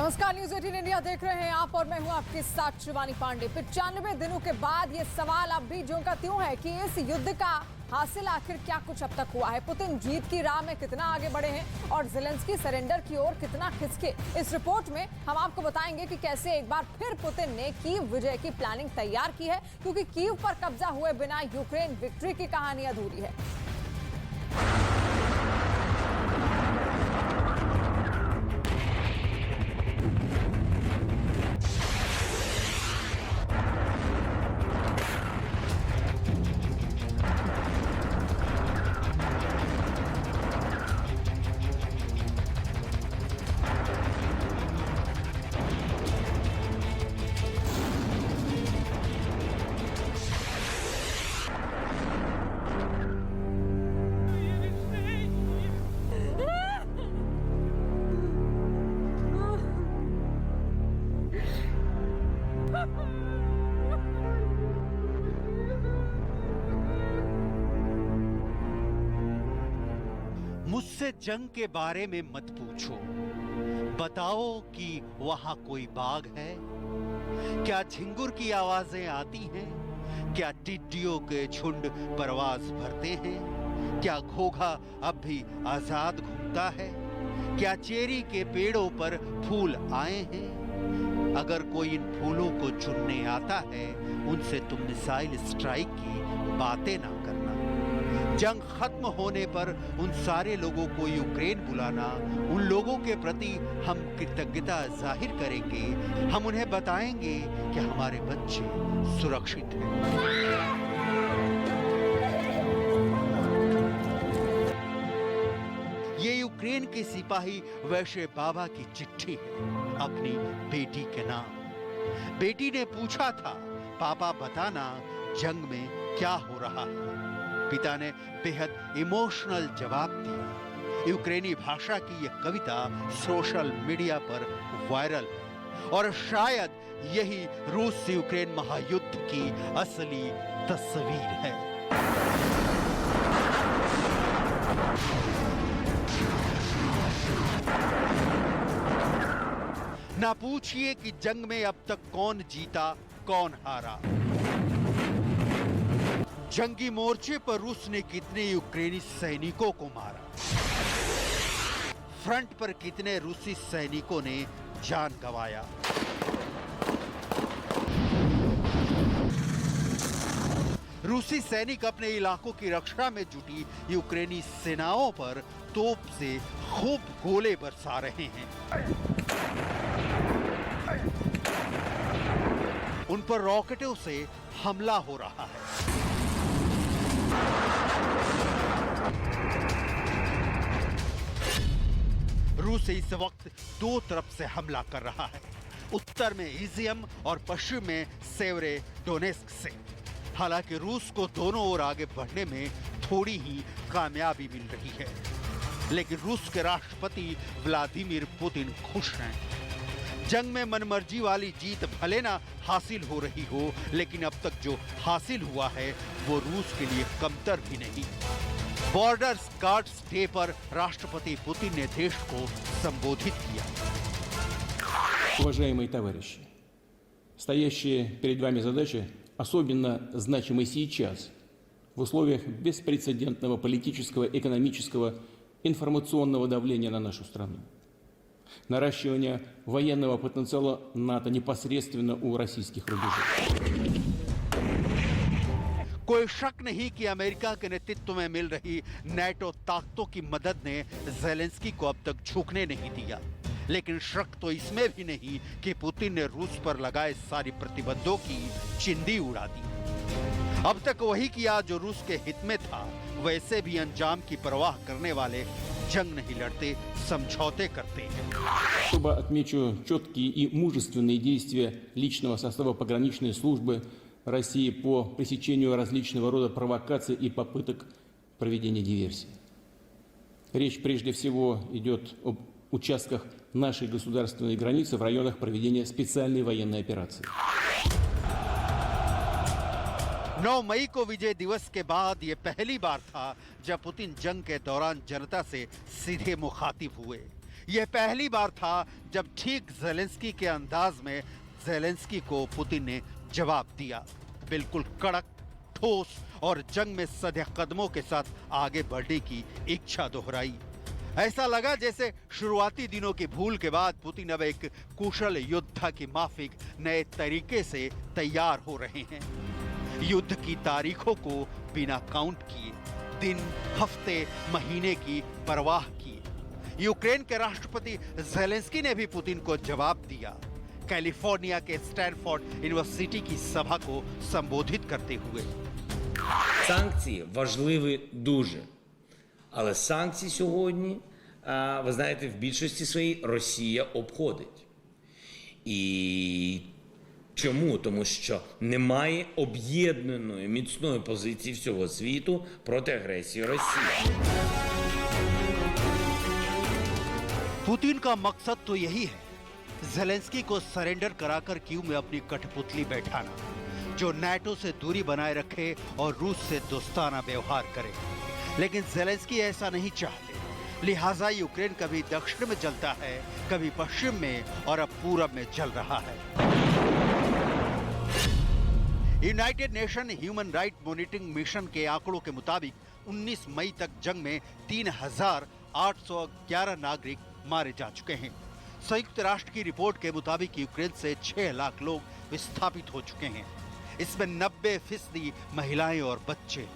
नमस्कार, news 18 India देख रहे हैं आप और मैं हूं आपके साथ शिवानी पांडे। 95 दिनों के बाद ये सवाल अब भी ज्यों का त्यों है कि इस युद्ध का हासिल आखिर क्या कुछ अब तक हुआ है। पुतिन जीत की राह में कितना आगे बढ़े हैं और ज़ेलेंस्की सरेंडर की ओर कितना खिसके। इस रिपोर्ट में हम आपको बताएंगे कि कैसे एक बार फिर पुतिन ने कीव विजय की प्लानिंग तैयार की है, क्योंकि कीव पर कब्जा हुए बिना यूक्रेन विक्ट्री की कहानी अधूरी है। मुझसे जंग के बारे में मत पूछो, बताओ कि वहां कोई बाघ है? क्या झिंगुर की आवाजें आती हैं? क्या टिड्डियों के झुंड परवाज भरते हैं? क्या घोघा अब भी आजाद घूमता है? क्या चेरी के पेड़ों पर फूल आए हैं? अगर कोई इन फूलों को चुनने आता है, उनसे तुम मिसाइल स्ट्राइक की बातें ना करना। जंग खत्म होने पर उन सारे लोगों को यूक्रेन बुलाना, उन लोगों के प्रति हम कृतज्ञता जाहिर करेंगे। हम उन्हें बताएंगे कि हमारे बच्चे सुरक्षित हैं। ये यूक्रेन के सिपाही वैश्य बाबा की चिट्ठी है अपनी बेटी के नाम। बेटी ने पूछा था, पापा बताना जंग में क्या हो रहा है? पिता ने बेहद इमोशनल जवाब दिया। यूक्रेनी भाषा की यह कविता सोशल मीडिया पर वायरल है और शायद यही रूस यूक्रेन महायुद्ध की असली तस्वीर है। ना पूछिए कि जंग में अब तक कौन जीता कौन हारा। जंगी मोर्चे पर रूस ने कितने यूक्रेनी सैनिकों को मारा, फ्रंट पर कितने रूसी सैनिकों ने जान गंवाया। रूसी सैनिक अपने इलाकों की रक्षा में जुटी यूक्रेनी सेनाओं पर तोप से खूब गोले बरसा रहे हैं। उन पर रॉकेटों से हमला हो रहा है। रूस इस वक्त दो तरफ से हमला कर रहा है, उत्तर में इजियम और पश्चिम में सेवेरोडोनेस्क से। हालांकि रूस को दोनों ओर आगे बढ़ने में थोड़ी ही कामयाबी मिल रही है, लेकिन रूस के राष्ट्रपति व्लादिमीर पुतिन खुश हैं। जंग में मनमर्जी वाली जीत भले ना हासिल हो रही हो, लेकिन अब तक जो हासिल हुआ है वो रूस के लिए कमतर भी नहीं। बॉर्डर्स गार्ड्स डे पर राष्ट्रपति पुतिन ने देश को संबोधित किया। Уважаемые товарищи, стоящая перед вами задача особенно значима сейчас, в условиях беспрецедентного политического, экономического, информационного давления на нашу страну. Наращивание военного потенциала НАТО непосредственно у российских рубежей. कोई शक नहीं कि अमेरिका के नेतृत्व में मिल रही नेटो ताकतों की मदद ने ज़ेलेंस्की को अब तक झुकने नहीं दिया, लेकिन शक तो इसमें भी नहीं कि पुतिन ने रूस पर लगाए सारी प्रतिबंधों की चिंदी उड़ा दी। अब तक वही किया जो रूस के हित में था। वैसे भी अंजाम की परवाह करने वाले जंग नहीं लड़ते, समझौते करते हैं। Особо отмечу четкие и мужественные действия личного состава пограничной службы России по пресечению различного рода провокаций и попыток проведения диверсий. Речь прежде всего идет об участках нашей государственной границы в районах проведения специальной военной операции. 9 मई को विजय दिवस के बाद ये पहली बार था जब पुतिन जंग के दौरान जनता से सीधे मुखातिब हुए। यह पहली बार था जब ठीक ज़ेलेंस्की के अंदाज में ज़ेलेंस्की को पुतिन ने जवाब दिया। बिल्कुल कड़क, ठोस और जंग में सधे कदमों के साथ आगे बढ़ने की इच्छा दोहराई। ऐसा लगा जैसे शुरुआती दिनों की भूल के बाद पुतिन अब एक कुशल योद्धा की माफिक नए तरीके से तैयार हो रहे हैं। युद्ध की तारीखों को बिना काउंट किए, दिन, हफ्ते, महीने की परवाह किए यूक्रेन के राष्ट्रपति ज़ेलेंस्की ने भी पुतिन को जवाब दिया। कैलिफोर्निया के स्टैनफोर्ड यूनिवर्सिटी की सभा को संबोधित करते हुए, санкції важливі дуже. Але санкції сьогодні, ви знаєте, в більшості своїй Росія обходить. І чому? Тому що немає об'єднаної міцної позиції всього світу проти агресії Росії. पुतिन का मकसद तो यही है, ज़ेलेंस्की को सरेंडर कराकर कीव में अपनी कठपुतली बैठाना, जो नाटो से दूरी बनाए रखे और रूस से दोस्ताना व्यवहार करे। लेकिन ज़ेलेंस्की ऐसा नहीं चाहते, लिहाजा यूक्रेन कभी दक्षिण में जलता है, कभी पश्चिम में और अब पूरब में जल रहा है। United nation human right monitoring mission के आंकड़ों के मुताबिक 19 मई तक जंग में 3,811 नागरिक मारे जा चुके हैं। संयुक्त राष्ट्र की रिपोर्ट के मुताबिक यूक्रेन से 6 लाख लोग विस्थापित हो चुके हैं। इसमें 90% महिलाएं और बच्चे।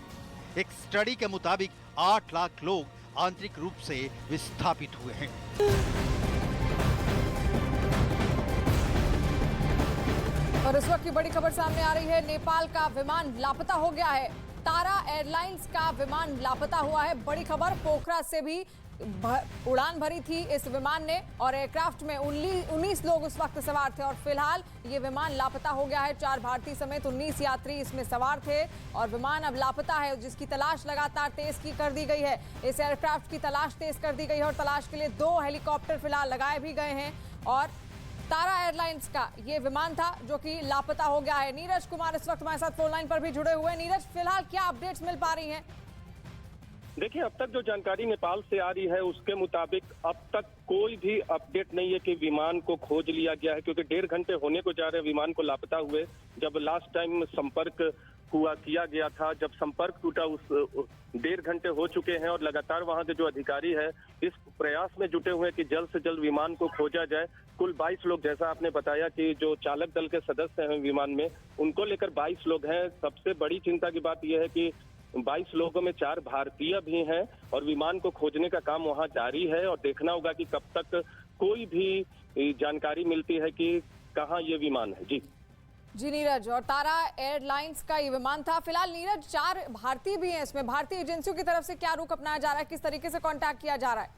एक स्टडी के मुताबिक 8 लाख लोग आंतरिक रूप से विस्थापित हुए हैं। और इस वक्त की बड़ी खबर सामने आ रही है, नेपाल का विमान लापता हो गया है। तारा एयरलाइंस का विमान लापता हुआ है। बड़ी खबर, पोखरा से भी उड़ान भरी थी इस विमान ने और एयरक्राफ्ट में 19 लोग उस वक्त सवार थे और फिलहाल ये विमान लापता हो गया है। 4 भारतीय समेत 19 यात्री इसमें सवार थे और विमान अब लापता है, जिसकी तलाश लगातार तेज कर दी गई है। इस एयरक्राफ्ट की तलाश तेज कर दी गई है और तलाश के लिए 2 हेलीकॉप्टर फिलहाल लगाए भी गए हैं और तारा एयरलाइंस का ये विमान था जो कि लापता हो गया है। नीरज कुमार इस वक्त हमारे साथ फोन लाइन पर भी जुड़े हुए हैं। नीरज, फिलहाल क्या अपडेट्स मिल पा रही हैं? देखिए, अब तक जो जानकारी नेपाल से आ रही है उसके मुताबिक अब तक कोई भी अपडेट नहीं है कि विमान को खोज लिया गया है, क्योंकि 1.5 घंटे होने को जा रहे विमान को लापता हुए। जब लास्ट टाइम संपर्क किया गया था, जब संपर्क टूटा उस 1.5 घंटे हो चुके हैं और लगातार वहां के जो अधिकारी है इस प्रयास में जुटे हुए हैं कि जल्द से जल्द विमान को खोजा जाए। कुल 22 लोग, जैसा आपने बताया कि जो चालक दल के सदस्य हैं विमान में, उनको लेकर 22 लोग हैं। सबसे बड़ी चिंता की बात यह है कि 22 लोगों में 4 भारतीय भी हैं और विमान को खोजने का काम वहां जारी है और देखना होगा कि कब तक कोई भी जानकारी मिलती है कि कहां ये विमान है। जी नीरज, और तारा एयरलाइंस का ये विमान था। फिलहाल नीरज, 4 भारतीय भी हैं इसमें। भारतीय एजेंसियों की तरफ से क्या रुख अपनाया जा रहा है, किस तरीके से कांटेक्ट किया जा रहा है?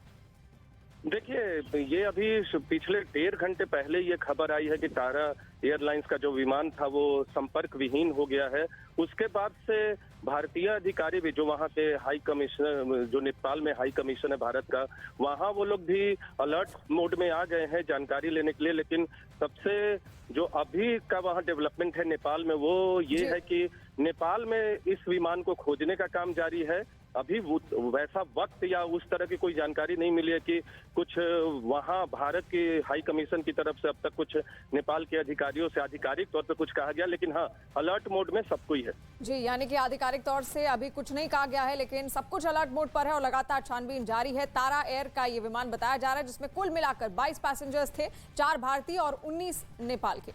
देखिए, ये अभी पिछले 1.5 घंटे पहले ये खबर आई है कि तारा एयरलाइंस का जो विमान था वो संपर्क विहीन हो गया है। उसके बाद से भारतीय अधिकारी भी, जो वहाँ के हाई कमिश्नर, जो नेपाल में हाई कमीशन है भारत का, वहाँ वो लोग भी अलर्ट मोड में आ गए हैं जानकारी लेने के लिए। लेकिन सबसे जो अभी का वहाँ डेवलपमेंट है नेपाल में वो ये है कि नेपाल में इस विमान को खोजने का काम जारी है। अभी वैसा वक्त या उस तरह की कोई जानकारी नहीं मिली है कि कुछ वहां भारत की हाई कमीशन की तरफ से अब तक कुछ नेपाल के अधिकारियों से आधिकारिक तौर पे कुछ कहा गया, लेकिन हाँ, अलर्ट मोड में सब कोई है। जी, यानी कि आधिकारिक तौर से अभी कुछ नहीं कहा गया है, लेकिन सब कुछ अलर्ट मोड पर है और लगातार छानबीन जारी है। तारा एयर का ये विमान बताया जा रहा है जिसमें कुल मिलाकर 22 पैसेंजर्स थे, 4 भारतीय और 19 नेपाल के।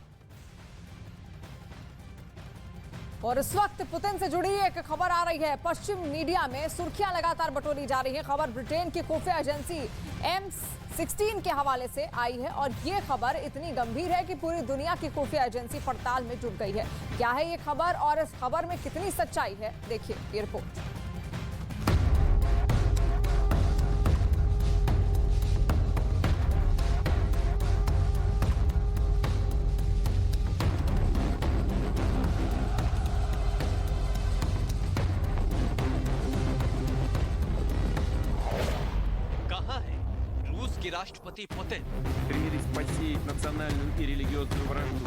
और इस वक्त पुतिन से जुड़ी एक खबर आ रही है। पश्चिम मीडिया में सुर्खियां लगातार बटोरी जा रही है। खबर ब्रिटेन की खुफिया एजेंसी M16 के हवाले से आई है और ये खबर इतनी गंभीर है कि पूरी दुनिया की खुफिया एजेंसी पड़ताल में जुट गई है। क्या है ये खबर और इस खबर में कितनी सच्चाई है, देखिए ये रिपोर्ट। राष्ट्रपति पुतिन примирить посеять национальную и религиозную вражду.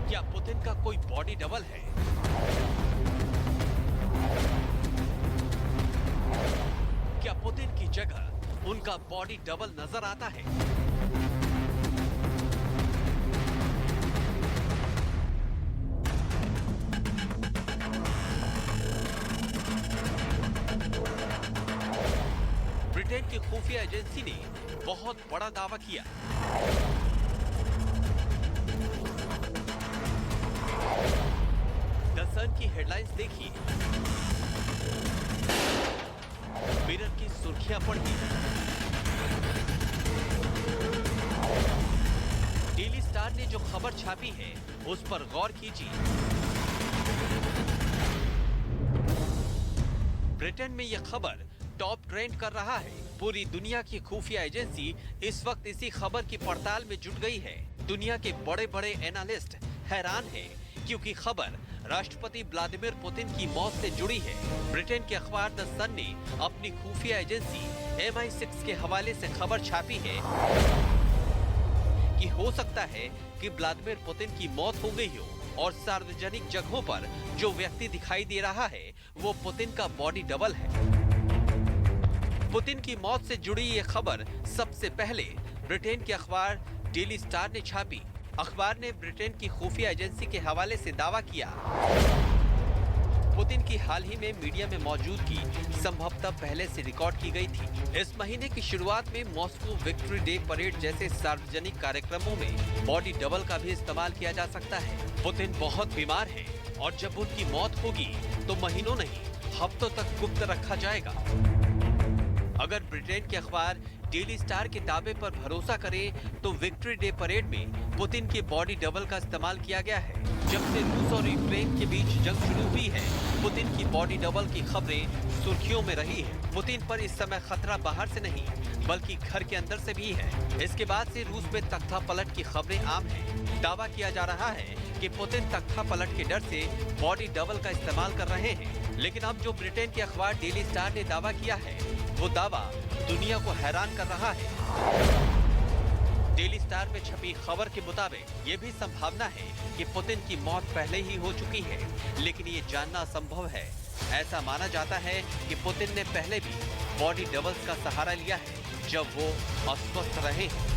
क्या पुतिन का कोई बॉडी डबल है? क्या पुतिन की जगह उनका बॉडी डबल नजर आता है। ब्रिटेन की खुफिया एजेंसी ने बहुत बड़ा दावा किया। द सन की हेडलाइंस देखिए, मिरर की सुर्खियां पढ़िए, डेली स्टार ने जो खबर छापी है उस पर गौर कीजिए। ब्रिटेन में यह खबर टॉप ट्रेंड कर रहा है। पूरी दुनिया की खुफिया एजेंसी इस वक्त इसी खबर की पड़ताल में जुट गई है। दुनिया के बड़े बड़े एनालिस्ट हैरान हैं क्योंकि खबर राष्ट्रपति व्लादिमीर पुतिन की मौत से जुड़ी है। ब्रिटेन के अखबार द सन ने अपनी खुफिया एजेंसी MI6 के हवाले से खबर छापी है कि हो सकता है कि व्लादिमीर पुतिन की मौत हो गई हो और सार्वजनिक जगहों पर जो व्यक्ति दिखाई दे रहा है वो पुतिन का बॉडी डबल है। पुतिन की मौत से जुड़ी ये खबर सबसे पहले ब्रिटेन के अखबार डेली स्टार ने छापी। अखबार ने ब्रिटेन की खुफिया एजेंसी के हवाले से दावा किया पुतिन की हाल ही में मीडिया में मौजूदगी संभवतः पहले से रिकॉर्ड की गई थी। इस महीने की शुरुआत में मॉस्को विक्ट्री डे परेड जैसे सार्वजनिक कार्यक्रमों में बॉडी डबल का भी इस्तेमाल किया जा सकता है। पुतिन बहुत बीमार हैं और जब उनकी मौत होगी तो महीनों नहीं हफ्तों तक गुप्त रखा जाएगा। अगर ब्रिटेन के अखबार डेली स्टार के दावे पर भरोसा करें तो विक्ट्री डे परेड में पुतिन के बॉडी डबल का इस्तेमाल किया गया है। जब से रूस और यूक्रेन के बीच जंग शुरू हुई है, पुतिन की बॉडी डबल की खबरें सुर्खियों में रही है। पुतिन पर इस समय खतरा बाहर से नहीं बल्कि घर के अंदर से भी है। इसके बाद से रूस में तख्ता पलट की खबरें आम हैं। दावा किया जा रहा है कि पुतिन तख्ता पलट के डर से बॉडी डबल का इस्तेमाल कर रहे हैं। लेकिन अब जो ब्रिटेन के अखबार डेली स्टार ने दावा किया है वो दावा दुनिया को हैरान कर रहा है। डेली स्टार में छपी खबर के मुताबिक ये भी संभावना है कि पुतिन की मौत पहले ही हो चुकी है, लेकिन ये जानना असंभव है। ऐसा माना जाता है कि पुतिन ने पहले भी बॉडी डबल्स का सहारा लिया है जब वो अस्वस्थ रहे हैं।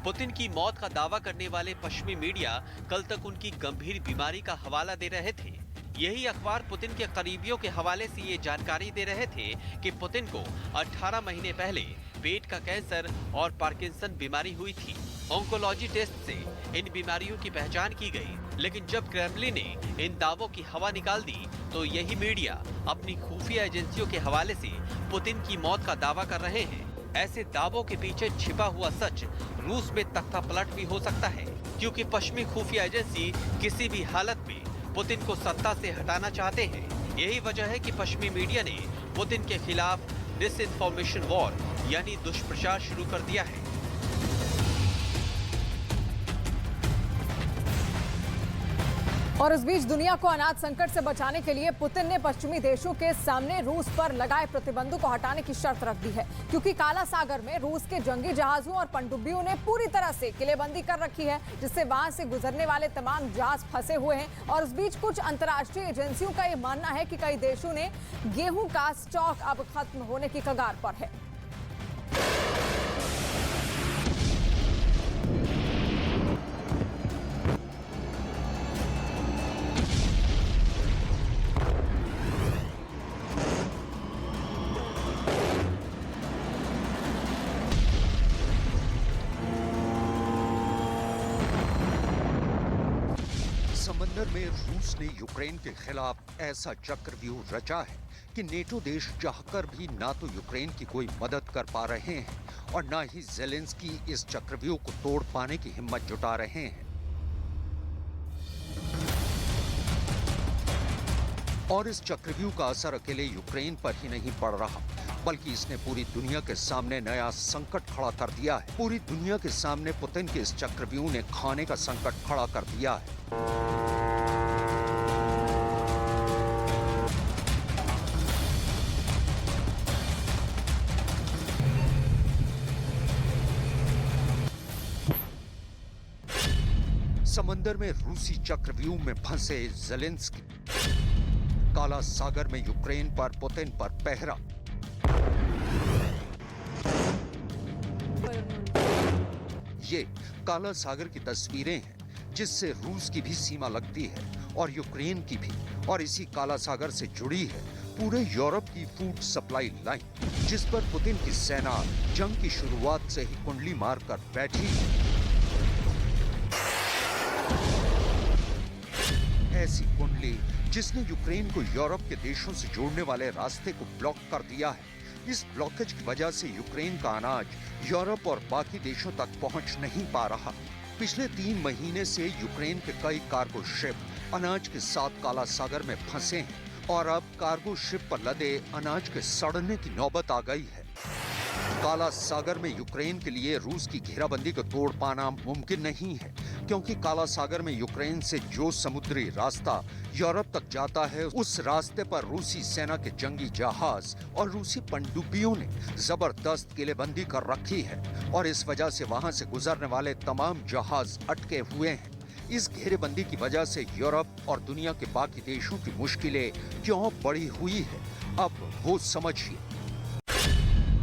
पुतिन की मौत का दावा करने वाले पश्चिमी मीडिया कल तक उनकी गंभीर बीमारी का हवाला दे रहे थे। यही अखबार पुतिन के करीबियों के हवाले से ये जानकारी दे रहे थे कि पुतिन को 18 महीने पहले पेट का कैंसर और पार्किंसन बीमारी हुई थी। ऑन्कोलॉजी टेस्ट से इन बीमारियों की पहचान की गई, लेकिन जब क्रेमलिन ने इन दावों की हवा निकाल दी तो यही मीडिया अपनी खुफिया एजेंसियों के हवाले से पुतिन की मौत का दावा कर रहे हैं। ऐसे दावों के पीछे छिपा हुआ सच रूस में तख्ता पलट भी हो सकता है, क्योंकि पश्चिमी खुफिया एजेंसी किसी भी हालत में पुतिन को सत्ता से हटाना चाहते हैं। यही वजह है कि पश्चिमी मीडिया ने पुतिन के खिलाफ डिसइंफॉर्मेशन वॉर यानी दुष्प्रचार शुरू कर दिया है। और इस बीच दुनिया को अनाज संकट से बचाने के लिए पुतिन ने पश्चिमी देशों के सामने रूस पर लगाए प्रतिबंधों को हटाने की शर्त रख दी है, क्योंकि काला सागर में रूस के जंगी जहाजों और पनडुब्बियों ने पूरी तरह से किलेबंदी कर रखी है, जिससे वहां से गुजरने वाले तमाम जहाज फंसे हुए हैं। और इस बीच कुछ अंतर्राष्ट्रीय एजेंसियों का ये मानना है कि कई देशों ने गेहूं का स्टॉक अब खत्म होने की कगार पर है। समंदर में रूस ने यूक्रेन के खिलाफ ऐसा चक्रव्यूह रचा है कि नेटो देश चाहकर भी ना तो यूक्रेन की कोई मदद कर पा रहे हैं और ना ही ज़ेलेंस्की इस चक्रव्यूह को तोड़ पाने की हिम्मत जुटा रहे हैं। और इस चक्रव्यूह का असर अकेले यूक्रेन पर ही नहीं पड़ रहा, बल्कि इसने पूरी दुनिया के सामने नया संकट खड़ा कर दिया है। पूरी दुनिया के सामने पुतिन के इस चक्रव्यूह ने खाने का संकट खड़ा कर दिया है। समंदर में रूसी चक्रव्यूह में फंसे ज़ेलेंस्की काला सागर में यूक्रेन पर पुतिन पर पहरा। ये काला सागर की तस्वीरें हैं जिससे रूस की भी सीमा लगती है और यूक्रेन की भी, और इसी काला सागर से जुड़ी है पूरे यूरोप की फूड सप्लाई लाइन, जिस पर पुतिन की सेना जंग की शुरुआत से ही कुंडली मारकर बैठी है। ऐसी कुंडली जिसने यूक्रेन को यूरोप के देशों से जोड़ने वाले रास्ते को ब्लॉक कर दिया है। इस ब्लॉकेज की वजह से यूक्रेन का अनाज यूरोप और बाकी देशों तक पहुंच नहीं पा रहा। पिछले 3 महीने से यूक्रेन के कई कार्गो शिप अनाज के साथ काला सागर में फंसे हैं और अब कार्गो शिप पर लदे अनाज के सड़ने की नौबत आ गई है। काला सागर में यूक्रेन के लिए रूस की घेराबंदी को तोड़ पाना मुमकिन नहीं है, क्योंकि काला सागर में यूक्रेन से जो समुद्री रास्ता यूरोप तक जाता है, उस रास्ते पर रूसी सेना के जंगी जहाज और रूसी पनडुब्बियों ने जबरदस्त किलेबंदी कर रखी है और इस वजह से वहां से गुजरने वाले तमाम जहाज अटके हुए हैं। इस घेरेबंदी की वजह से यूरोप और दुनिया के बाकी देशों की मुश्किलें क्यों बढ़ी हुई है, अब वो समझिए।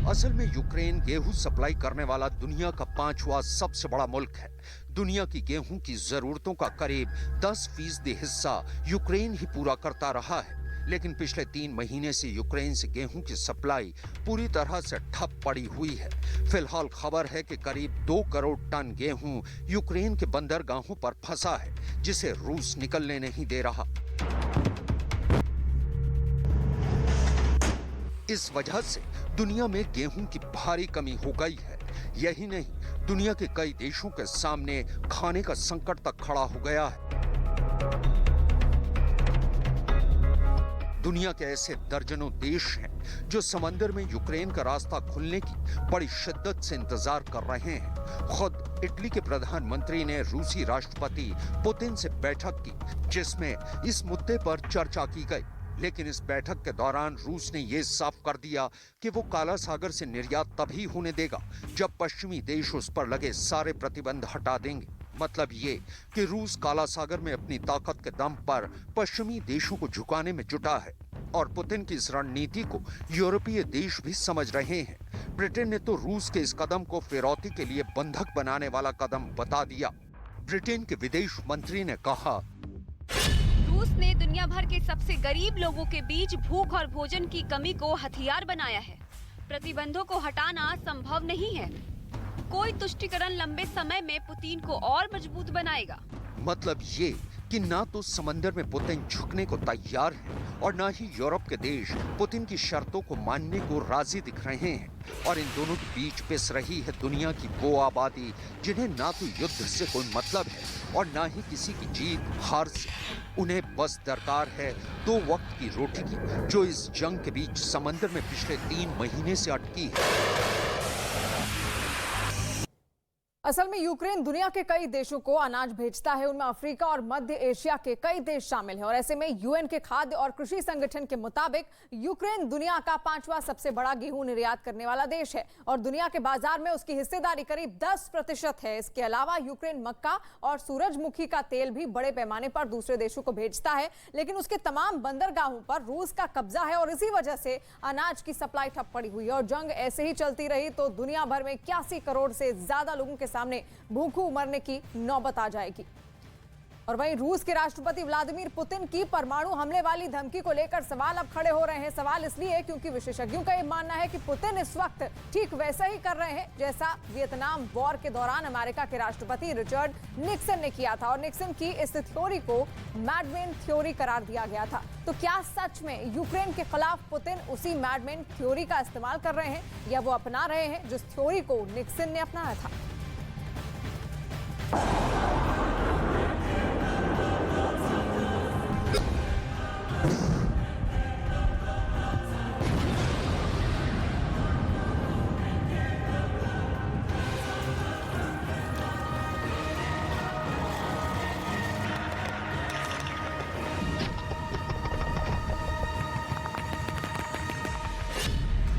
असल में यूक्रेन गेहूं सप्लाई करने वाला दुनिया का 5वां सबसे बड़ा मुल्क है। दुनिया की गेहूं की जरूरतों का करीब 10% हिस्सा यूक्रेन ही पूरा करता रहा है, लेकिन पिछले 3 महीने से यूक्रेन से गेहूं की सप्लाई पूरी तरह से ठप पड़ी हुई है। फिलहाल खबर है कि करीब 2 करोड़ टन गेहूं यूक्रेन के बंदरगाहों पर फंसा है, जिसे रूस निकलने नहीं दे रहा। इस वजह से दुनिया में गेहूं की भारी कमी हो गई है। यही नहीं, दुनिया के कई देशों के सामने खाने का संकट तक खड़ा हो गया है। दुनिया के ऐसे दर्जनों देश हैं जो समंदर में यूक्रेन का रास्ता खुलने की बड़ी शिद्दत से इंतजार कर रहे हैं। खुद इटली के प्रधानमंत्री ने रूसी राष्ट्रपति पुतिन से बैठक की, जिसमें इस मुद्दे पर चर्चा की गई। लेकिन इस बैठक के दौरान रूस ने यह साफ कर दिया कि वो काला सागर से निर्यात तभी होने देगा जब पश्चिमी देश उस पर लगे सारे प्रतिबंध हटा देंगे। मतलब ये कि रूस काला सागर में अपनी ताकत के दम पर पश्चिमी देशों को झुकाने में जुटा है और पुतिन की इस रणनीति को यूरोपीय देश भी समझ रहे हैं। ब्रिटेन ने तो रूस के इस कदम को फिरौती के लिए बंधक बनाने वाला कदम बता दिया। ब्रिटेन के विदेश मंत्री ने कहा, रूस ने दुनिया भर के सबसे गरीब लोगों के बीच भूख और भोजन की कमी को हथियार बनाया है। प्रतिबंधों को हटाना संभव नहीं है। कोई तुष्टीकरण लंबे समय में पुतिन को और मजबूत बनाएगा। मतलब ये कि ना तो समंदर में पुतिन झुकने को तैयार है और ना ही यूरोप के देश पुतिन की शर्तों को मानने को राजी दिख रहे हैं। और इन दोनों के बीच पिस रही है दुनिया की वो आबादी जिन्हें ना तो युद्ध से कोई मतलब है और ना ही किसी की जीत हार से। उन्हें बस दरकार है 2 वक्त की रोटी की, जो इस जंग के बीच समंदर में पिछले 3 महीने से अटकी है। असल में यूक्रेन दुनिया के कई देशों को अनाज भेजता है, उनमें अफ्रीका और मध्य एशिया के कई देश शामिल हैं। और ऐसे में यूएन के खाद्य और कृषि संगठन के मुताबिक यूक्रेन दुनिया का 5वां सबसे बड़ा गेहूं निर्यात करने वाला देश है और दुनिया के बाजार में उसकी हिस्सेदारी करीब 10% है। इसके अलावा यूक्रेन मक्का और सूरजमुखी का तेल भी बड़े पैमाने पर दूसरे देशों को भेजता है, लेकिन उसके तमाम बंदरगाहों पर रूस का कब्जा है और इसी वजह से अनाज की सप्लाई ठप पड़ी हुई है। और जंग ऐसे ही चलती रही तो दुनिया भर में 81 करोड़ से ज्यादा लोगों के सामने भूखों मरने की नौबत आ जाएगी। और वहीं रूस के राष्ट्रपति व्लादिमीर पुतिन की परमाणु हमले वाली धमकी को लेकर सवाल अब खड़े हो रहे हैं। सवाल इसलिए क्योंकि विशेषज्ञों का यह मानना है कि पुतिन इस वक्त ठीक वैसा ही कर रहे हैं जैसा वियतनाम वॉर के दौरान अमेरिका के राष्ट्रपति रिचर्ड निक्सन ने किया था और निक्सन की इस थ्योरी को मैडमैन थ्योरी करार दिया गया था। तो क्या सच में यूक्रेन के खिलाफ पुतिन उसी मैडमैन थ्योरी का इस्तेमाल कर रहे हैं या वो अपना रहे हैं जिस थ्योरी को निक्सन ने अपनाया था?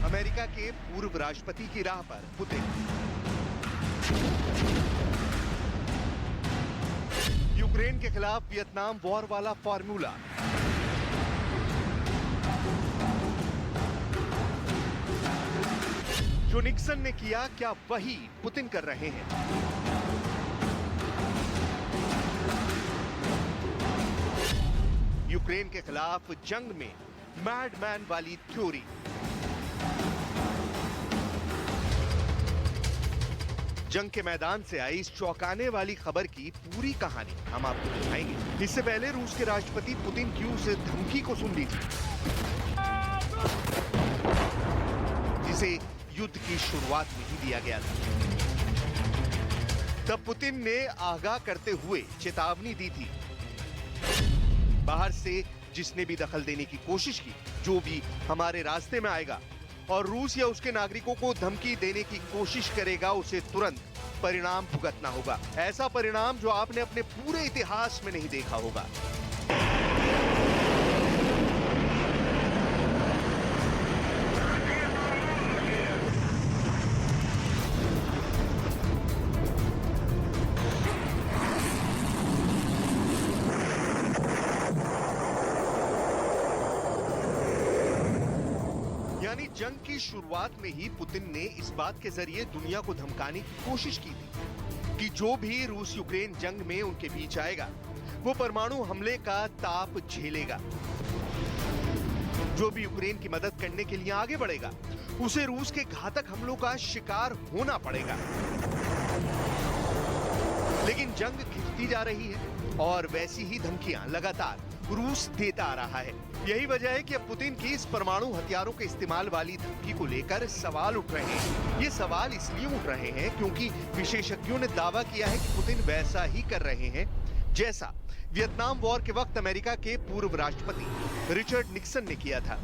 अमेरिका के पूर्व राष्ट्रपति की राह पर पुतिन। यूक्रेन के खिलाफ वियतनाम वॉर वाला फॉर्मूला। जो निक्सन ने किया, क्या वही पुतिन कर रहे हैं? यूक्रेन के खिलाफ जंग में मैडमैन वाली थ्योरी। जंग के मैदान से आई इस चौंकाने वाली खबर की पूरी कहानी हम आपको दिखाएंगे। इससे पहले रूस के राष्ट्रपति पुतिन की उस धमकी को सुन लीजिए जिसे युद्ध की शुरुआत में ही दिया गया था। तब पुतिन ने आगाह करते हुए चेतावनी दी थी, बाहर से जिसने भी दखल देने की कोशिश की, जो भी हमारे रास्ते में आएगा और रूस या उसके नागरिकों को धमकी देने की कोशिश करेगा, उसे तुरंत परिणाम भुगतना होगा। ऐसा परिणाम जो आपने अपने पूरे इतिहास में नहीं देखा होगा। जंग की शुरुआत में ही पुतिन ने इस बात के जरिए दुनिया को धमकाने की कोशिश की थी कि जो भी रूस यूक्रेन जंग में उनके बीच आएगा, वो परमाणु हमले का ताप झेलेगा। जो भी यूक्रेन की मदद करने के लिए आगे बढ़ेगा, उसे रूस के घातक हमलों का शिकार होना पड़ेगा। लेकिन जंग खिंचती जा रही है और वैसी ही धमकियां लगातार रूस देता आ रहा है। यही वजह है कि अब पुतिन की इस परमाणु हथियारों के इस्तेमाल वाली धमकी को लेकर सवाल उठ रहे हैं। ये सवाल इसलिए उठ रहे हैं क्योंकि विशेषज्ञों ने दावा किया है कि पुतिन वैसा ही कर रहे हैं जैसा वियतनाम वॉर के वक्त अमेरिका के पूर्व राष्ट्रपति रिचर्ड निक्सन ने किया था।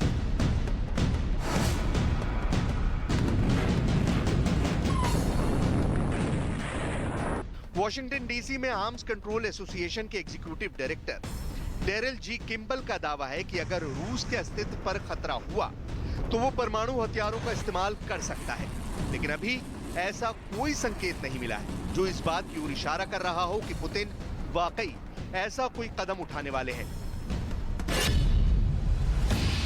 वॉशिंगटन डीसी में आर्म्स कंट्रोल एसोसिएशन के एग्जीक्यूटिव डायरेक्टर डेरिल जी किम्बल का दावा है कि अगर रूस के अस्तित्व पर खतरा हुआ तो वो परमाणु हथियारों का इस्तेमाल कर सकता है। लेकिन अभी ऐसा कोई संकेत नहीं मिला है जो इस बात की ओर इशारा कर रहा हो कि पुतिन वाकई ऐसा कोई कदम उठाने वाले हैं।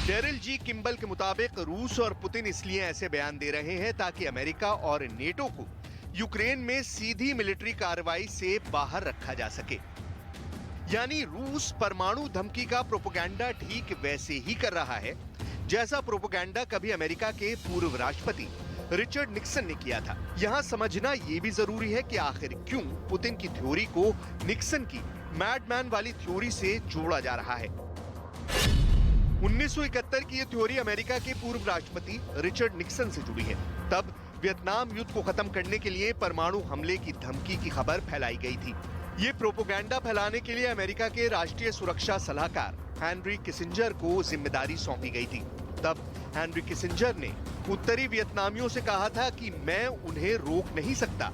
डेरिल जी किम्बल के मुताबिक रूस और पुतिन इसलिए ऐसे बयान दे रहे हैं ताकि अमेरिका और नेटो को यूक्रेन में सीधी मिलिट्री कार्रवाई से बाहर रखा जा सके। यानी रूस परमाणु धमकी का प्रोपेगेंडा ठीक वैसे ही कर रहा है जैसा प्रोपेगेंडा कभी अमेरिका के पूर्व राष्ट्रपति रिचर्ड निक्सन ने किया था। यहाँ समझना ये भी जरूरी है कि आखिर क्यों पुतिन की थ्योरी को निक्सन की मैडमैन वाली थ्योरी से जोड़ा जा रहा है। 1971 की ये थ्योरी अमेरिका के पूर्व राष्ट्रपति रिचर्ड निक्सन से जुड़ी है। तब वियतनाम युद्ध को खत्म करने के लिए परमाणु हमले की धमकी की खबर फैलाई गई थी। ये प्रोपेगेंडा फैलाने के लिए अमेरिका के राष्ट्रीय सुरक्षा सलाहकार हेनरी किसिंजर को जिम्मेदारी सौंपी गई थी। तब हेनरी किसिंजर ने उत्तरी वियतनामियों से कहा था कि मैं उन्हें रोक नहीं सकता।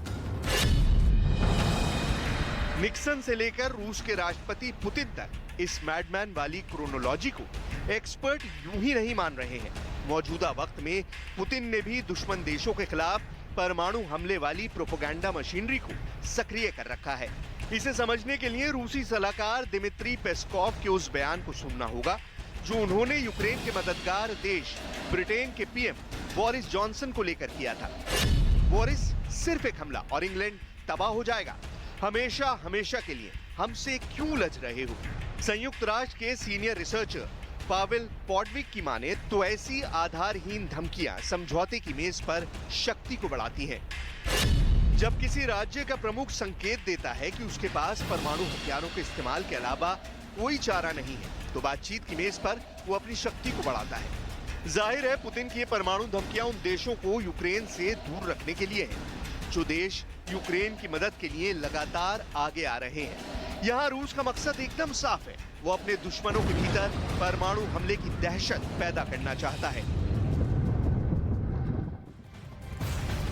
निक्सन से लेकर रूस के राष्ट्रपति पुतिन तक इस मैडमैन वाली क्रोनोलॉजी को एक्सपर्ट यूं ही नहीं मान रहे हैं। मौजूदा वक्त में पुतिन ने भी दुश्मन देशों के खिलाफ परमाणु हमले वाली प्रोपेगेंडा मशीनरी को सक्रिय कर रखा है। इसे समझने के लिए रूसी सलाहकार दिमित्री पेस्कोव के उस बयान को सुनना होगा जो उन्होंने यूक्रेन के मददगार देश ब्रिटेन के पीएम बोरिस जॉनसन को लेकर किया था। बोरिस, सिर्फ एक हमला और इंग्लैंड तबाह हो जाएगा। हमेशा हमेशा के लिए हमसे क्यों लज रहे हो? संयुक्त राष्ट्र के सीनियर रिसर्चर पावेल पॉडविक की माने तो ऐसी आधारहीन धमकियां समझौते की मेज पर शक्ति को बढ़ाती हैं। जब किसी राज्य का प्रमुख संकेत देता है कि उसके पास परमाणु हथियारों के इस्तेमाल के अलावा कोई चारा नहीं है, तो बातचीत की मेज पर वो अपनी शक्ति को बढ़ाता है। जाहिर है पुतिन की परमाणु धमकियां उन देशों को यूक्रेन से दूर रखने के लिए है जो देश यूक्रेन की मदद के लिए लगातार आगे आ रहे हैं। यहाँ रूस का मकसद एकदम साफ है, वो अपने दुश्मनों के भीतर परमाणु हमले की दहशत पैदा करना चाहता है।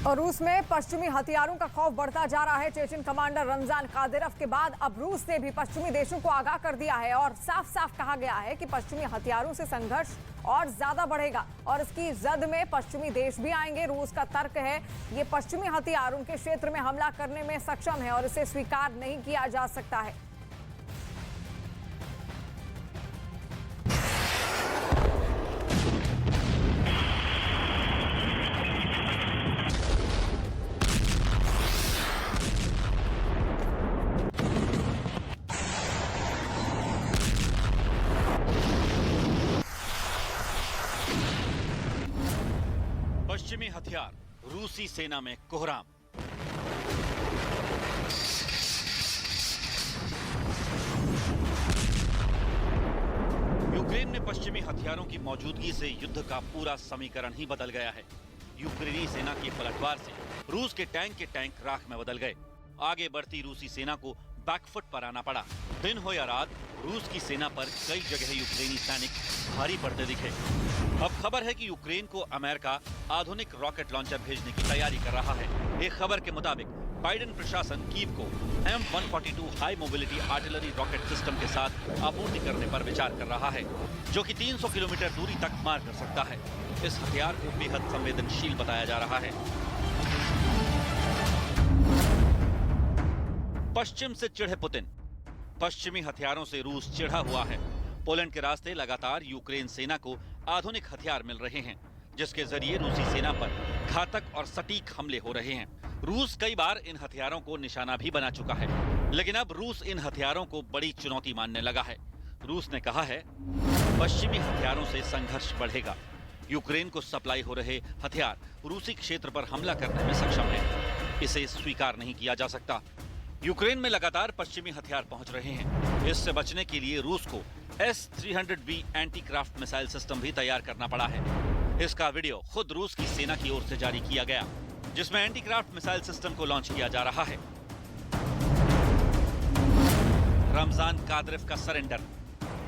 और रूस में पश्चिमी हथियारों का खौफ बढ़ता जा रहा है। चेचन कमांडर रमजान कादिरोव के बाद अब रूस ने भी पश्चिमी देशों को आगाह कर दिया है और साफ साफ कहा गया है कि पश्चिमी हथियारों से संघर्ष और ज्यादा बढ़ेगा और इसकी जद में पश्चिमी देश भी आएंगे। रूस का तर्क है ये पश्चिमी हथियार उनके क्षेत्र में हमला करने में सक्षम है और इसे स्वीकार नहीं किया जा सकता है। रूसी सेना में कोहराम। यूक्रेन में पश्चिमी हथियारों की मौजूदगी से युद्ध का पूरा समीकरण ही बदल गया है। यूक्रेनी सेना के पलटवार से रूस के टैंक राख में बदल गए। आगे बढ़ती रूसी सेना को बैकफुट पर आना पड़ा। दिन हो या रात, रूस की सेना पर कई जगह यूक्रेनी सैनिक भारी पड़ते दिखे। अब खबर है कि यूक्रेन को अमेरिका आधुनिक रॉकेट लॉन्चर भेजने की तैयारी कर रहा है। एक खबर के मुताबिक बाइडेन प्रशासन कीव को M142 high mobility artillery rocket system के साथ आपूर्ति करने पर विचार कर रहा है, जो कि 300 किलोमीटर दूरी तक मार कर सकता है। इस हथियार को बेहद संवेदनशील बताया जा रहा है। पश्चिम से चिढ़े पुतिन। पश्चिमी हथियारों से रूस चिढ़ा हुआ है। पोलैंड के रास्ते लगातार यूक्रेन सेना को आधुनिक हथियार मिल रहे हैं, जिसके जरिए रूसी सेना पर घातक और सटीक हमले हो रहे हैं। रूस कई बार इन हथियारों को निशाना भी बना चुका है, लेकिन अब रूस इन हथियारों को बड़ी चुनौती मानने लगा है। रूस ने कहा है, पश्चिमी हथियारों से संघर्ष बढ़ेगा। यूक्रेन को सप्लाई हो रहे हथियार रूसी क्षेत्र पर हमला करने में सक्षम है। इसे स्वीकार नहीं किया जा सकता। यूक्रेन में लगातार पश्चिमी हथियार पहुंच रहे हैं। इससे बचने के लिए रूस को S-300B anti craft missile system भी तैयार करना पड़ा है। इसका वीडियो खुद रूस की सेना की ओर से जारी किया गया, जिसमें एंटी क्राफ्ट मिसाइल सिस्टम को लॉन्च किया जा रहा है। रमजान कादिरोव का सरेंडर।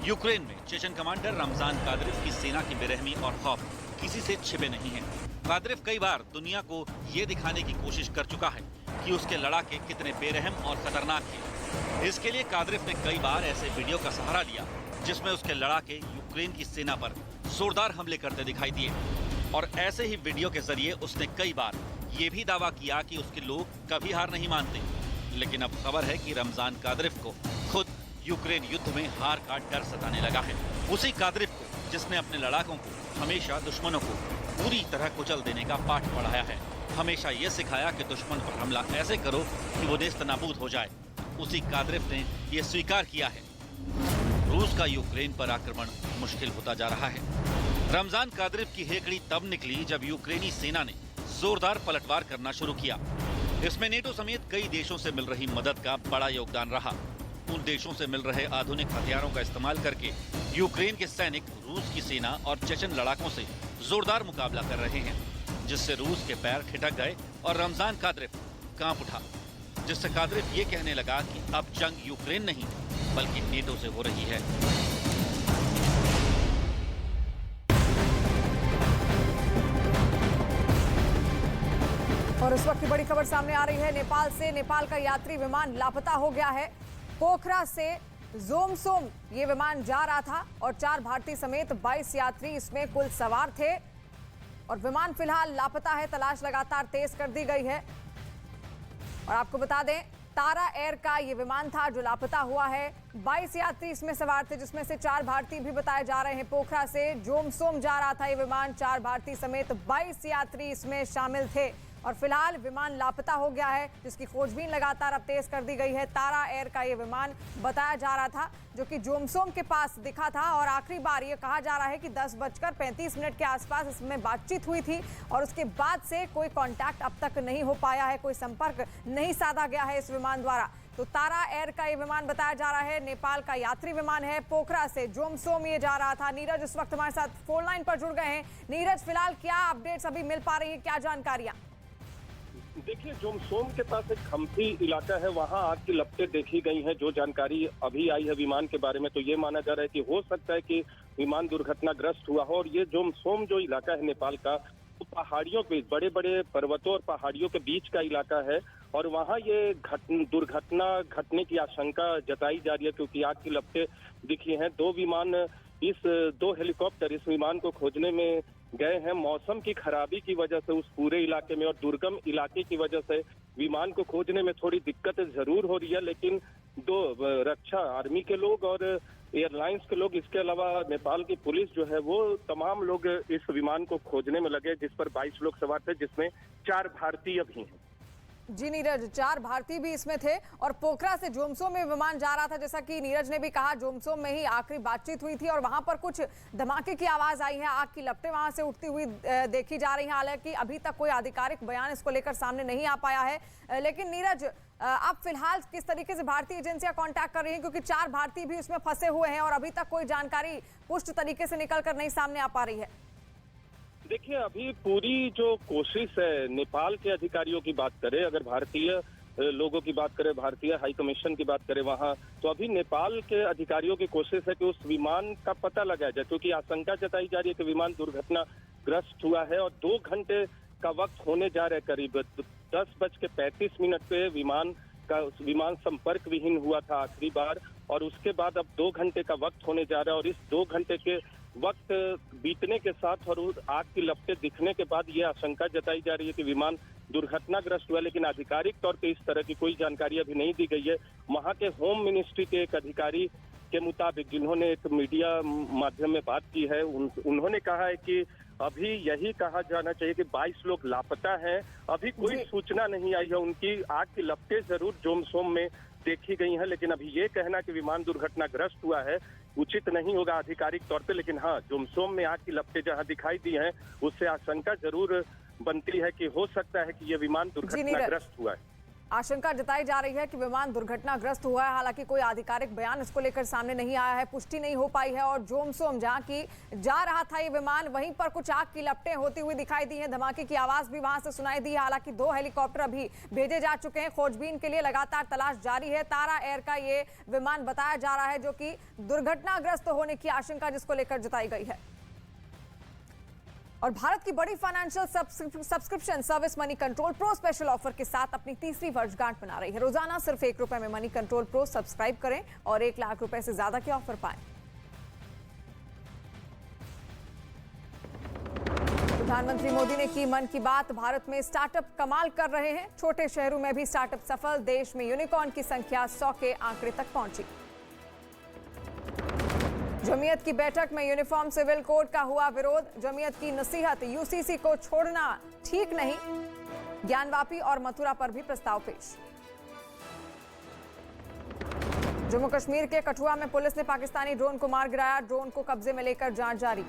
यूक्रेन में चेचन कमांडर रमजान कादिरोव की सेना की बेरहमी और खौफ किसी से छिपे नहीं है। कादिरोव कई बार दुनिया को ये दिखाने की कोशिश कर चुका है कि उसके लड़ाके कितने बेरहम और खतरनाक हैं। इसके लिए कादिरोव ने कई बार ऐसे वीडियो का सहारा लिया जिसमें उसके लड़ाके यूक्रेन की सेना पर जोरदार हमले करते दिखाई दिए, और ऐसे ही वीडियो के जरिए उसने कई बार ये भी दावा किया कि उसके लोग कभी हार नहीं मानते। लेकिन अब खबर है कि रमजान कादिरोव को खुद यूक्रेन युद्ध में हार का डर सताने लगा है। उसी कादिरोव को जिसने अपने लड़ाकों को हमेशा दुश्मनों को पूरी तरह कुचल देने का पाठ पढ़ाया है, हमेशा ये सिखाया कि दुश्मन पर हमला ऐसे करो कि वो नेस्तनाबूद हो जाए। उसी कादिरोव ने ये स्वीकार किया है। रूस का यूक्रेन पर आक्रमण मुश्किल होता जा रहा है। रमजान कादिरोव की हेकड़ी तब निकली जब यूक्रेनी सेना ने जोरदार पलटवार करना शुरू किया। इसमें नेटो समेत कई देशों से मिल रही मदद का बड़ा योगदान रहा। उन देशों से मिल रहे आधुनिक हथियारों का इस्तेमाल करके यूक्रेन के सैनिक रूस की सेना और चेचन लड़ाकों से जोरदार मुकाबला कर रहे हैं, जिससे रूस के पैर खिठक गए और रमजान कादिरोव कांप उठा, जिससे कादिरोव ये कहने लगा कि अब जंग यूक्रेन नहीं बल्कि नेटो से हो रही है। और इस वक्त की बड़ी खबर सामने आ रही है नेपाल से। नेपाल का यात्री विमान लापता हो गया है। पोखरा से जोमसोम ये विमान जा रहा था और 4 भारतीय समेत 22 यात्री इसमें कुल सवार थे, और विमान फिलहाल लापता है। तलाश लगातार तेज कर दी गई है। और आपको बता दें, तारा एयर का ये विमान था जो लापता हुआ है। 22 यात्री इसमें सवार थे, जिसमें से 4 भारतीय भी बताए जा रहे हैं। पोखरा से जोमसोम जा रहा था ये विमान, 4 भारतीय समेत 22 यात्री इसमें शामिल थे, और फिलहाल विमान लापता हो गया है, जिसकी खोजबीन लगातार अब तेज कर दी गई है। तारा एयर का ये विमान बताया जा रहा था, जो कि जोमसोम के पास दिखा था, और आखिरी बार ये कहा जा रहा है कि 10:35 के आसपास इसमें बातचीत हुई थी, और उसके बाद से कोई कांटेक्ट अब तक नहीं हो पाया है, कोई संपर्क नहीं साधा गया है इस विमान द्वारा। तो तारा एयर का ये विमान बताया जा रहा है, नेपाल का यात्री विमान है। पोखरा से जोमसोम ये जा रहा था। नीरज इस वक्त हमारे साथ फोन लाइन पर जुड़ गए हैं। नीरज, फिलहाल क्या अपडेट्स अभी मिल पा रही है, क्या जानकारियां? देखिए, जोमसोम के पास एक खम्फी इलाका है, वहां आग की लपटें देखी गई हैं। जो जानकारी अभी आई है विमान के बारे में, तो ये माना जा रहा है कि हो सकता है कि विमान दुर्घटनाग्रस्त हुआ हो। और ये जोमसोम जो इलाका है नेपाल का, तो पहाड़ियों पे, बड़े बड़े पर्वतों और पहाड़ियों के बीच का इलाका है, और वहां ये दुर्घटना घटने की आशंका जताई जा रही है, क्योंकि आग की लपटें दिखी हैं। 2 हेलीकॉप्टर इस विमान को खोजने में गए हैं। मौसम की खराबी की वजह से उस पूरे इलाके में और दुर्गम इलाके की वजह से विमान को खोजने में थोड़ी दिक्कत जरूर हो रही है, लेकिन 2 रक्षा आर्मी के लोग और एयरलाइंस के लोग, इसके अलावा नेपाल की पुलिस जो है, वो तमाम लोग इस विमान को खोजने में लगे, जिस पर 22 लोग सवार थे, जिसमें 4 भारतीय भी हैं। जी नीरज, 4 भारतीय भी इसमें थे और पोखरा से जोमसोम में विमान जा रहा था। जैसा कि नीरज ने भी कहा, जोमसोम में ही आखिरी बातचीत हुई थी और वहां पर कुछ धमाके की आवाज आई है, आग की लपटें वहां से उठती हुई देखी जा रही हैं। हालांकि अभी तक कोई आधिकारिक बयान इसको लेकर सामने नहीं आ पाया है। लेकिन नीरज, अब फिलहाल किस तरीके से भारतीय एजेंसियां कांटेक्ट कर रही हैं, क्योंकि 4 भारतीय भी उसमें फंसे हुए हैं और अभी तक कोई जानकारी पुष्ट तरीके से निकल कर नहीं सामने आ पा रही है। देखिए, अभी पूरी जो कोशिश है, नेपाल के अधिकारियों की बात करें, अगर भारतीय लोगों की बात करें, भारतीय हाई कमीशन की बात करें वहां, तो अभी नेपाल के अधिकारियों की कोशिश है कि उस विमान का पता लगाया जाए, क्योंकि आशंका जताई जा रही है कि विमान दुर्घटनाग्रस्त हुआ है और 2 घंटे का वक्त होने जा रहा है। करीब 10:35 पे विमान संपर्क विहीन हुआ था आखिरी बार, और उसके बाद अब 2 घंटे का वक्त होने जा रहा है। और इस 2 घंटे के वक्त बीतने के साथ और आग की लपटें दिखने के बाद ये आशंका जताई जा रही है कि विमान दुर्घटनाग्रस्त हुआ, लेकिन आधिकारिक तौर पे इस तरह की कोई जानकारी अभी नहीं दी गई है। वहां के होम मिनिस्ट्री के एक अधिकारी के मुताबिक, जिन्होंने एक मीडिया माध्यम में बात की है, उन्होंने कहा है कि अभी यही कहा जाना चाहिए कि 22 लोग लापता हैं। अभी कोई सूचना नहीं आई है उनकी। आग की लपटें जरूर जोमसोम में देखी गई हैं, लेकिन अभी ये कहना कि विमान दुर्घटनाग्रस्त हुआ है उचित नहीं होगा आधिकारिक तौर पे। लेकिन हाँ, जोमसोम में आग की लपटें जहां दिखाई दी हैं, उससे आशंका जरूर बनती है कि हो सकता है कि ये विमान दुर्घटनाग्रस्त हुआ है। आशंका जताई जा रही है कि विमान दुर्घटनाग्रस्त हुआ है। हालांकि कोई आधिकारिक बयान इसको लेकर सामने नहीं आया है, पुष्टि नहीं हो पाई है। और जोमसोम जहां की जा रहा था ये विमान, वहीं पर कुछ आग की लपटें होती हुई दिखाई दी हैं, धमाके की आवाज भी वहां से सुनाई दी है। हालांकि 2 हेलीकॉप्टर अभी भेजे जा चुके हैं, खोजबीन के लिए लगातार तलाश जारी है। तारा एयर का ये विमान बताया जा रहा है, जो कि दुर्घटनाग्रस्त होने की आशंका जिसको लेकर जताई गई है। और भारत की बड़ी financial subscription service money control pro special offer के साथ अपनी 3री वर्षगांठ मना रही है। रोजाना सिर्फ ₹1 में मनी कंट्रोल प्रो सब्सक्राइब करें और ₹1 लाख से ज्यादा के ऑफर पाएं। प्रधानमंत्री मोदी ने की मन की बात। भारत में स्टार्टअप कमाल कर रहे हैं, छोटे शहरों में भी स्टार्टअप सफल। देश में यूनिकॉर्न की संख्या 100 के आंकड़े तक पहुंची। जमीयत की बैठक में यूनिफॉर्म सिविल कोड का हुआ विरोध। जमीयत की नसीहत, यूसीसी को छोड़ना ठीक नहीं। ज्ञानवापी और मथुरा पर भी प्रस्ताव पेश। जम्मू कश्मीर के कठुआ में पुलिस ने पाकिस्तानी ड्रोन को मार गिराया। ड्रोन को कब्जे में लेकर जांच जारी।